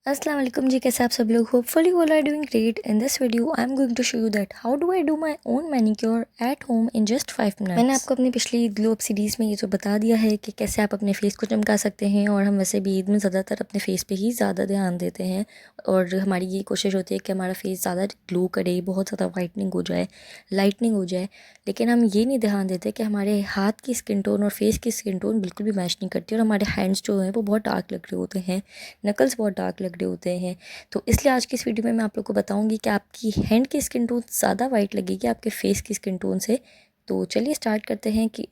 अस्सलाम वालेकुम जी, कैसे आप सब लोग। Hopefully all are doing great. In this video I am going to show you that how do I do my own manicure at home in just 5 minutes. मैंने आपको अपनी पिछली ग्लो अप सीरीज़ में ये तो बता दिया है कि कैसे आप अपने फेस को चमका सकते हैं, और हम वैसे भी ईद में ज़्यादातर अपने फेस पे ही ज़्यादा ध्यान देते हैं और हमारी ये कोशिश होती है कि हमारा फेस ज़्यादा ग्लो करे, बहुत ज़्यादा वाइटनिंग हो जाए, लाइटनिंग हो जाए। लेकिन हम ये नहीं ध्यान देते कि हमारे हाथ की स्किन टोन और फेस की स्किन टोन बिल्कुल भी मैच नहीं करती, और हमारे हैंड्स जो हैं वो बहुत डार्क लग रहे होते हैं, नकल्स बहुत डार्क लग रहे होते हैं। तो इसलिए आज की इस वीडियो में मैं आप लोग को बताऊंगी कि आपकी हैंड की स्किन टोन ज़्यादा वाइट लगेगी आपके फेस की स्किन टोन से। तो चलिए स्टार्ट करते हैं कि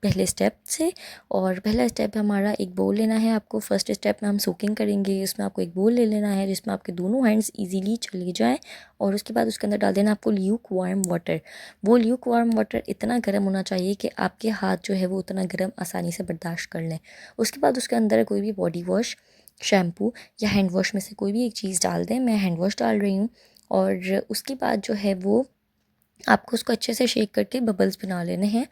पहले स्टेप से। और पहला स्टेप हमारा एक बोल लेना है आपको। फर्स्ट स्टेप में हम सोकिंग करेंगे, इसमें आपको एक बोल ले लेना है जिसमें आपके दोनों हैंड्स इजीली चले जाएं, और उसके बाद उसके अंदर डाल देना आपको ल्यूक वार्म वाटर। वो ल्यूक वार्म वाटर इतना गर्म होना चाहिए कि आपके हाथ जो है वो उतना गर्म आसानी से बर्दाश्त कर लें। उसके बाद उसके अंदर कोई भी बॉडी वॉश, शैम्पू या हैंड वॉश में से कोई भी एक चीज़ डाल दें। मैं हैंड वॉश डाल रही हूँ। और उसके बाद जो है वो आपको उसको अच्छे से शेक करके बबल्स बना लेने हैं,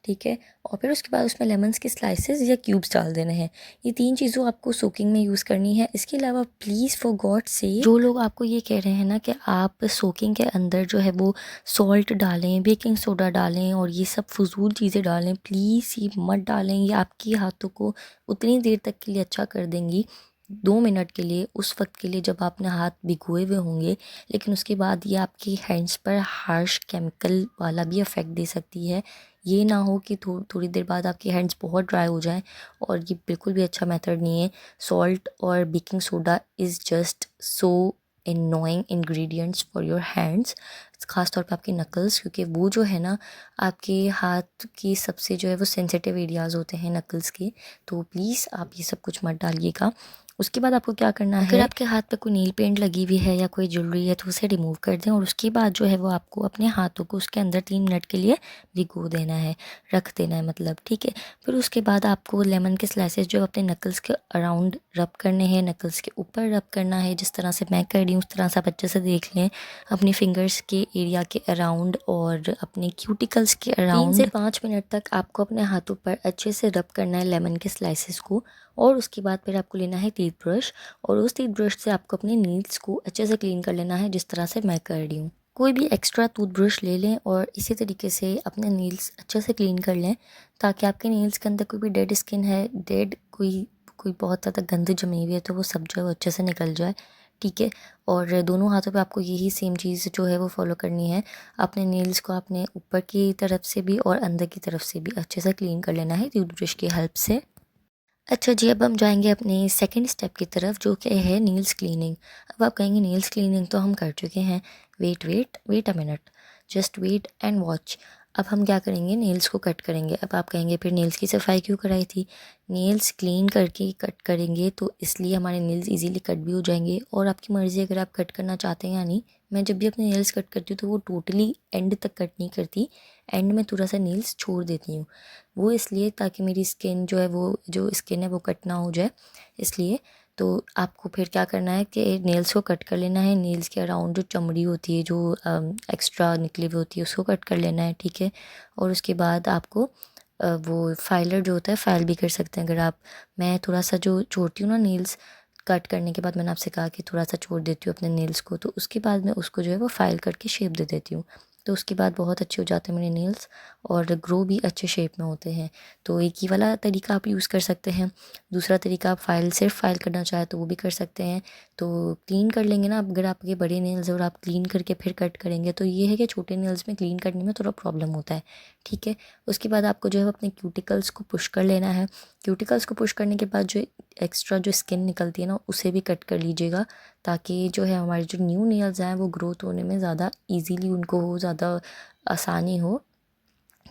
ठीक है। और फिर उसके बाद उसमें लेमन्स के स्लाइसेस या क्यूब्स डाल देने हैं। ये तीन चीज़ों आपको सोकिंग में यूज़ करनी है। इसके अलावा प्लीज़ फॉर गॉड से, जो लोग आपको ये कह रहे हैं ना कि आप सोकिंग के अंदर जो है वो सॉल्ट डालें, बेकिंग सोडा डालें और ये सब फजूल चीज़ें डालें, प्लीज़ ये मत डालें। ये आपकी हाथों को उतनी देर तक के लिए अच्छा कर देंगी, 2 मिनट के लिए, उस वक्त के लिए जब आपने हाथ भिगोए हुए होंगे। लेकिन उसके बाद ये आपकी हैंड्स पर हार्श केमिकल वाला भी इफ़ेक्ट दे सकती है। ये ना हो कि थोड़ी देर बाद आपकी हैंड्स बहुत ड्राई हो जाएं, और ये बिल्कुल भी अच्छा मेथड नहीं है। सॉल्ट और baking soda is just so annoying ingredients for your hands, ख़ास तौर पे आपकी नकल्स, क्योंकि वो जो है ना आपके हाथ की सबसे जो है वो सेंसिटिव एरियाज़ होते हैं नकल्स के। तो प्लीज़ आप ये सब कुछ मत डालिएगा। उसके बाद आपको क्या करना है, अगर आपके हाथ पे कोई नील पेंट लगी हुई है या कोई ज्वेलरी है तो उसे रिमूव कर दें, और उसके बाद जो है वो आपको अपने हाथों को उसके अंदर 3 मिनट के लिए भिगो देना है, रख देना है मतलब, ठीक है। फिर उसके बाद आपको लेमन के स्लाइसेस जो अपने नकल्स के अराउंड रब करने हैं, नकल्स के ऊपर रब करना है, जिस तरह से मैं कर रही हूँ उस तरह से आप अच्छे से देख लें, अपनी फिंगर्स के एरिया के अराउंड और अपने क्यूटिकल्स के अराउंड। 3 से 5 मिनट तक आपको अपने हाथों पर अच्छे से रब करना है लेमन के स्लाइसेस को। और उसके बाद फिर आपको लेना है टीथ ब्रश, और उस टीथ ब्रश से आपको अपने नील्स को अच्छे से क्लीन कर लेना है, जिस तरह से मैं कर रही हूँ। कोई भी एक्स्ट्रा टूथब्रश ले लें और इसी तरीके से अपने नील्स अच्छे से क्लीन कर लें, ताकि आपके नील्स के अंदर कोई भी डेड स्किन है, डेड कोई कोई बहुत ज़्यादा गंद जमी हुई है तो वो सब जो है वो अच्छे से निकल जाए, ठीक है। और दोनों हाथों पे आपको यही सेम चीज़ जो है वो फॉलो करनी है। अपने नेल्स को आपने ऊपर की तरफ से भी और अंदर की तरफ से भी अच्छे से क्लीन कर लेना है टूथब्रश की हेल्प से। अच्छा जी, अब हम जाएंगे अपने सेकंड स्टेप की तरफ, जो कि है नील्स क्लीनिंग। अब आप कहेंगे नील्स क्लीनिंग तो हम कर चुके हैं, wait wait wait a minute, just wait and watch. अब हम क्या करेंगे, नेल्स को कट करेंगे। अब आप कहेंगे फिर नेल्स की सफाई क्यों कराई थी? नेल्स क्लीन करके कट करेंगे तो इसलिए हमारे नेल्स इजीली कट भी हो जाएंगे, और आपकी मर्ज़ी अगर आप कट करना चाहते हैं या नहीं। मैं जब भी अपने नेल्स कट करती हूँ तो वो टोटली एंड तक कट नहीं करती, एंड में थोड़ा सा नेल्स छोड़ देती हूँ। वो इसलिए ताकि मेरी स्किन जो है वो, जो स्किन है वो कट ना हो जाए, इसलिए। तो आपको फिर क्या करना है कि नेल्स को कट कर लेना है। नेल्स के अराउंड जो चमड़ी होती है, जो एक्स्ट्रा निकली हुई होती है, उसको कट कर लेना है, ठीक है। और उसके बाद आपको वो फाइलर जो होता है, फाइल भी कर सकते हैं अगर आप। मैं थोड़ा सा जो छोड़ती हूँ ना नेल्स कट करने के बाद, मैंने आपसे कहा कि थोड़ा सा छोड़ देती हूँ अपने नेल्स को, तो उसके बाद मैं उसको जो है वो फाइल करके शेप दे देती हूँ। तो उसके बाद बहुत अच्छे हो जाते हैं मेरे नेल्स, और ग्रो भी अच्छे शेप में होते हैं। तो एक ही वाला तरीका आप यूज़ कर सकते हैं। दूसरा तरीका, आप सिर्फ फाइल करना चाहें तो वो भी कर सकते हैं। तो क्लीन कर लेंगे ना, अगर आपके बड़े नेल्स और आप क्लीन करके फिर कट करेंगे तो ये है कि छोटे नेल्स में क्लीन करने में थोड़ा प्रॉब्लम होता है, ठीक है। उसके बाद आपको जो है अपने क्यूटिकल्स को पुश कर लेना है। क्यूटिकल्स को पुश करने के बाद जो एक्स्ट्रा जो स्किन निकलती है ना, उसे भी कट कर लीजिएगा, ताकि जो है हमारे जो न्यू नेल्स हैं वो ग्रोथ होने में ज़्यादा ईजीली उनको हो, ज़्यादा आसानी हो।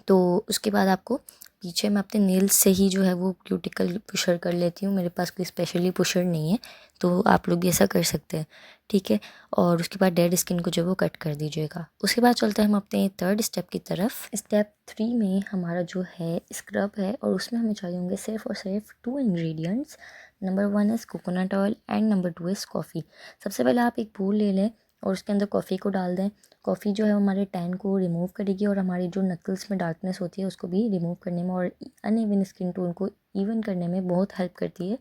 तो उसके बाद आपको पीछे मैं अपने नेल्स से ही जो है वो क्यूटिकल पुशर कर लेती हूँ। मेरे पास कोई स्पेशली पुशर नहीं है, तो आप लोग भी ऐसा कर सकते हैं, ठीक है। और उसके बाद डेड स्किन को जो है वो कट कर दीजिएगा। उसके बाद चलते हैं हम अपने थर्ड स्टेप की तरफ। स्टेप 3 में हमारा जो है स्क्रब है, और उसमें हमें चाहिए होंगे सिर्फ और सिर्फ 2 ingredients. Number 1 is coconut oil and number 2 is coffee. सबसे पहले आप एक बोल ले लें और उसके अंदर कॉफ़ी को डाल दें। कॉफ़ी जो है हमारे टैन को रिमूव करेगी, और हमारी जो नकल्स में डार्कनेस होती है उसको भी रिमूव करने में और अनइवन स्किन टोन को इवन करने में बहुत हेल्प करती है।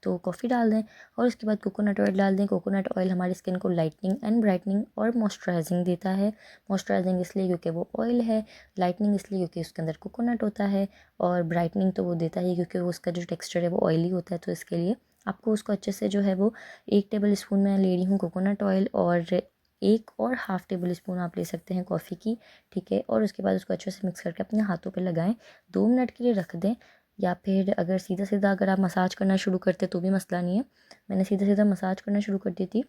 तो कॉफ़ी डाल दें और उसके बाद कोकोनट ऑयल डाल दें। कोकोनट ऑयल हमारी स्किन को लाइटनिंग एंड ब्राइटनिंग और मॉइस्चराइजिंग देता है। मॉइस्चराइजिंग इसलिए क्योंकि वो ऑयल है, लाइटनिंग इसलिए क्योंकि उसके अंदर कोकोनट होता है, और ब्राइटनिंग तो वो देता ही क्योंकि वो उसका जो टेक्सचर है वो ऑयली होता है। तो इसके लिए आपको उसको अच्छे से जो है वो 1 टेबल स्पून मैं ले रही हूँ कोकोनट ऑयल, और 1 और हाफ़ टेबल स्पून आप ले सकते हैं कॉफ़ी की, ठीक है। और उसके बाद उसको अच्छे से मिक्स करके अपने हाथों पे लगाएं, 2 मिनट के लिए रख दें। या फिर अगर सीधा सीधा अगर आप मसाज करना शुरू करते तो भी मसला नहीं है, मैंने सीधा सीधा मसाज करना शुरू कर दी थी।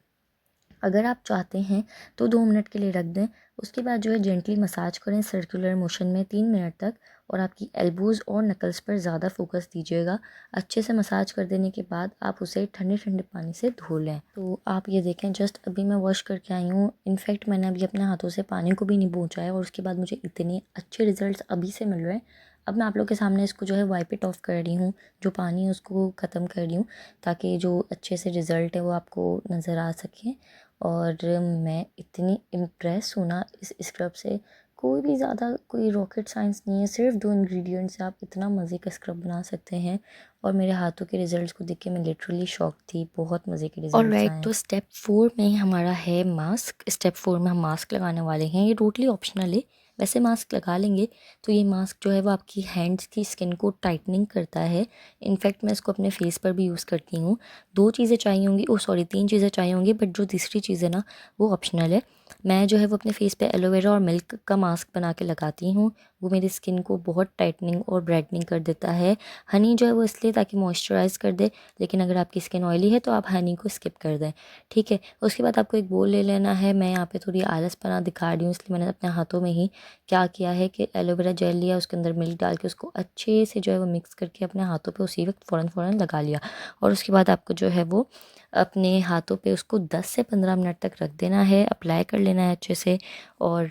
अगर आप चाहते हैं तो 2 मिनट के लिए रख दें। उसके बाद जो है जेंटली मसाज करें सर्कुलर मोशन में 3 मिनट तक, और आपकी एल्बोज़ और नकल्स पर ज़्यादा फोकस दीजिएगा। अच्छे से मसाज कर देने के बाद आप उसे ठंडे ठंडे पानी से धो लें। तो आप ये देखें, जस्ट अभी मैं वॉश करके आई हूँ। इनफैक्ट मैंने अभी अपने हाथों से पानी को भी नहीं पोंछा है, और उसके बाद मुझे इतने अच्छे रिजल्ट्स अभी से मिल रहे हैं। अब मैं आप लोग के सामने इसको जो है वाइप इट ऑफ कर रही हूँ, जो पानी है उसको ख़त्म कर रही हूँ, ताकि जो अच्छे से रिज़ल्ट है वो आपको नज़र आ सके। और मैं इतनी इम्प्रेस हूँ ना इस स्क्रब से। कोई भी ज़्यादा कोई रॉकेट साइंस नहीं है, सिर्फ 2 इंग्रेडिएंट से आप इतना मज़े का स्क्रब बना सकते हैं। और मेरे हाथों के रिज़ल्ट्स को देख के मैं लिटरली शॉक थी, बहुत मज़े के रिज़ल्ट्स आए हैं। तो स्टेप 4 में हमारा है मास्क। स्टेप 4 में हम मास्क लगाने वाले हैं। ये टोटली ऑप्शनल है, वैसे मास्क लगा लेंगे तो ये मास्क जो है वो आपकी हैंड्स की स्किन को टाइटनिंग करता है। इनफैक्ट मैं इसको अपने फेस पर भी यूज़ करती हूँ। 2 चीज़ें चाहिए होंगी, 3 चीज़ें चाहिए होंगी, बट जो तीसरी चीज़ है ना वो ऑप्शनल है। मैं जो है वो अपने फेस पे एलोवेरा और मिल्क का मास्क बना के लगाती हूँ। वो मेरी स्किन को बहुत टाइटनिंग और ब्राइटनिंग कर देता है। हनी जो है वो इसलिए ताकि मॉइस्चराइज़ कर दे, लेकिन अगर आपकी स्किन ऑयली है तो आप हनी को स्किप कर दें, ठीक है। उसके बाद आपको एक बोल ले लेना है। मैं यहाँ पे थोड़ी आलसपना दिखा रही हूँ, इसलिए मैंने अपने हाथों में ही क्या किया है कि एलोवेरा जेल लिया, उसके अंदर मिल्क डाल के उसको अच्छे से जो है वो मिक्स करके अपने हाथों पे उसी वक्त फ़ौरन लगा लिया। और उसके बाद आपको जो है वो अपने हाथों पे उसको 10 से 15 मिनट तक रख देना है, अप्लाई कर लेना है अच्छे से, और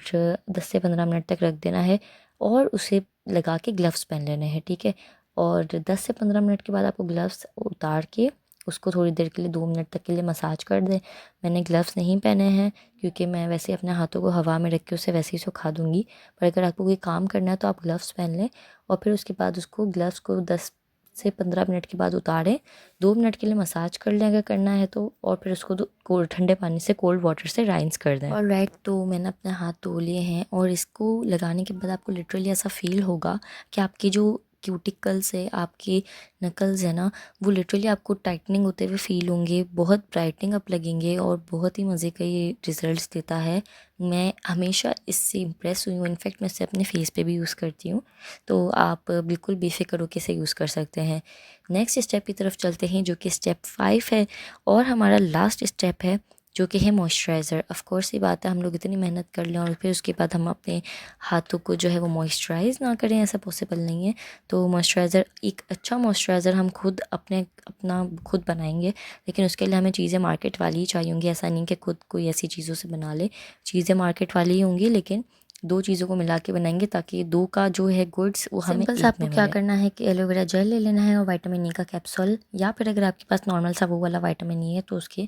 10 से 15 मिनट तक रख देना है, और उसे लगा के ग्लव्स पहन लेने हैं, ठीक है। और 10 से 15 मिनट के बाद आपको ग्लव्स उतार के उसको थोड़ी देर के लिए 2 मिनट तक के लिए मसाज कर दें। मैंने ग्लव्स नहीं पहने हैं क्योंकि मैं वैसे अपने हाथों को हवा में रख के उसे वैसे ही सुखा दूँगी, पर अगर आपको कोई काम करना है तो आप ग्लव्स पहन लें। और फिर उसके बाद उसको ग्लव्स को 10 से 15 मिनट के बाद उतारें, 2 मिनट के लिए मसाज कर लें अगर करना है तो, और फिर उसको कोल्ड ठंडे पानी से कोल्ड वाटर से राइंस कर दें। और राइट, तो मैंने अपने हाथ धो लिए हैं, और इसको लगाने के बाद आपको लिटरली ऐसा फील होगा कि आपकी जो क्यूटिकल्स है, आपकी नकल्स है ना, वो लिटरली आपको टाइटनिंग होते हुए फील होंगे, बहुत ब्राइटनिंग अप लगेंगे, और बहुत ही मज़े का ये रिज़ल्ट्स देता है। मैं हमेशा इससे इम्प्रेस हुई हूँ। इनफैक्ट मैं इसे अपने फेस पे भी यूज़ करती हूँ, तो आप बिल्कुल बेफिक्र होकर इसे यूज़ कर सकते हैं। नेक्स्ट स्टेप की तरफ चलते हैं, जो कि स्टेप 5 है, और हमारा लास्ट स्टेप है, जो कि है मॉइस्चराइज़र। ऑफ कोर्स ये बात है, हम लोग इतनी मेहनत कर लें और फिर उसके बाद हम अपने हाथों को जो है वो मॉइस्चराइज़ ना करें, ऐसा पॉसिबल नहीं है। तो मॉइस्चराइज़र, एक अच्छा मॉइस्चराइज़र हम खुद अपना खुद बनाएंगे, लेकिन उसके लिए हमें चीज़ें मार्केट वाली ही चाहिए होंगी। ऐसा नहीं कि खुद कोई ऐसी चीज़ों से बना ले, चीज़ें मार्केट वाली ही होंगी, लेकिन 2 चीज़ों को मिला के बनाएंगे ताकि 2 का जो है गुड्स वो हमें सिंपल सा आपको क्या करना है कि एलोवेरा जेल ले लेना है और विटामिन ई का कैप्सूल, या फिर अगर आपके पास नॉर्मल सा वो वाला विटामिन ई है तो उसके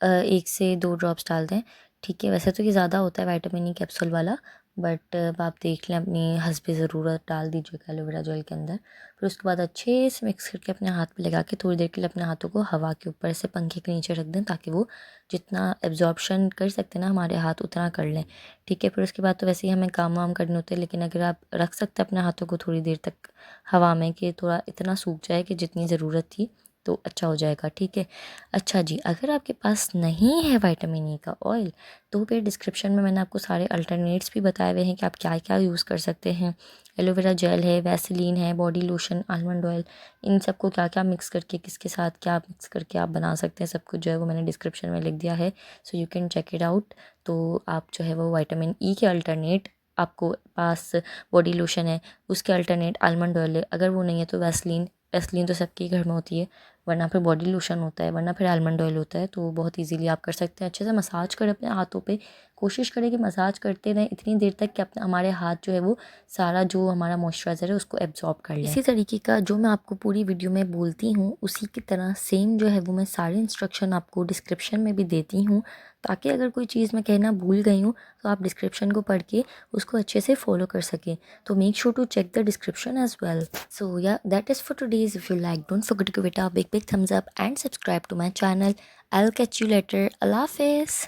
1 से 2 ड्रॉप्स डाल दें, ठीक है। वैसे तो ये ज़्यादा होता है विटामिन ई कैप्सूल वाला, बट आप देख लें, अपनी हस्बे ज़रूरत डाल दीजिएगा एलोवेरा जेल के अंदर। फिर उसके बाद अच्छे से मिक्स करके अपने हाथ पे लगा के थोड़ी देर के लिए अपने हाथों को हवा के ऊपर से पंखे के नीचे रख दें, ताकि वो जितना एब्जॉर्प्शन कर सकते हैं ना हमारे हाथ, उतना कर लें, ठीक है। फिर उसके बाद तो वैसे ही हमें काम वाम करने होते हैं, लेकिन अगर आप रख सकते हैं अपने हाथों को थोड़ी देर तक हवा में कि थोड़ा इतना सूख जाए कि जितनी ज़रूरत थी, तो अच्छा हो जाएगा, ठीक है। अच्छा जी, अगर आपके पास नहीं है विटामिन ई का ऑयल, तो फिर डिस्क्रिप्शन में मैंने आपको सारे अल्टरनेट्स भी बताए हुए हैं कि आप क्या क्या यूज़ कर सकते हैं। एलोवेरा जेल है, वैसलीन है, बॉडी लोशन, आलमंड ऑयल, इन सबको क्या क्या मिक्स करके, किसके साथ क्या मिक्स करके आप बना सकते हैं, सब कुछ जो है वो मैंने डिस्क्रिप्शन में लिख दिया है, so you can check it out. तो आप जो है वो विटामिन ई के अल्टरनेट, आपको पास बॉडी लोशन है, उसके अल्टरनेट आलमंड ऑयल है, अगर वो नहीं है तो वैसलीन, वैसलीन तो सबके घर में होती है, वरना फिर बॉडी लोशन होता है, वरना फिर आलमंड ऑयल होता है। तो बहुत इजीली आप कर सकते हैं। अच्छे से मसाज करें अपने हाथों पे, कोशिश करें कि मसाज करते रहें इतनी देर तक कि अपने हमारे हाथ जो है वो सारा जो हमारा मॉइस्चराइज़र है उसको एब्जॉर्ब कर लें। इसी तरीके का जो मैं आपको पूरी वीडियो में बोलती हूँ, उसी की तरह सेम जो है वो मैं सारे इंस्ट्रक्शन आपको डिस्क्रिप्शन में भी देती हूँ, ताकि अगर कोई चीज़ मैं कहना भूल गई हूँ तो आप डिस्क्रिप्शन को पढ़ के उसको अच्छे से फॉलो कर सकें। तो make sure to check the description as well. So ya that is for today's. If you like don't forget to give it a big thumbs up and subscribe to my channel. I will catch you later. अल्लाह हाफिज़।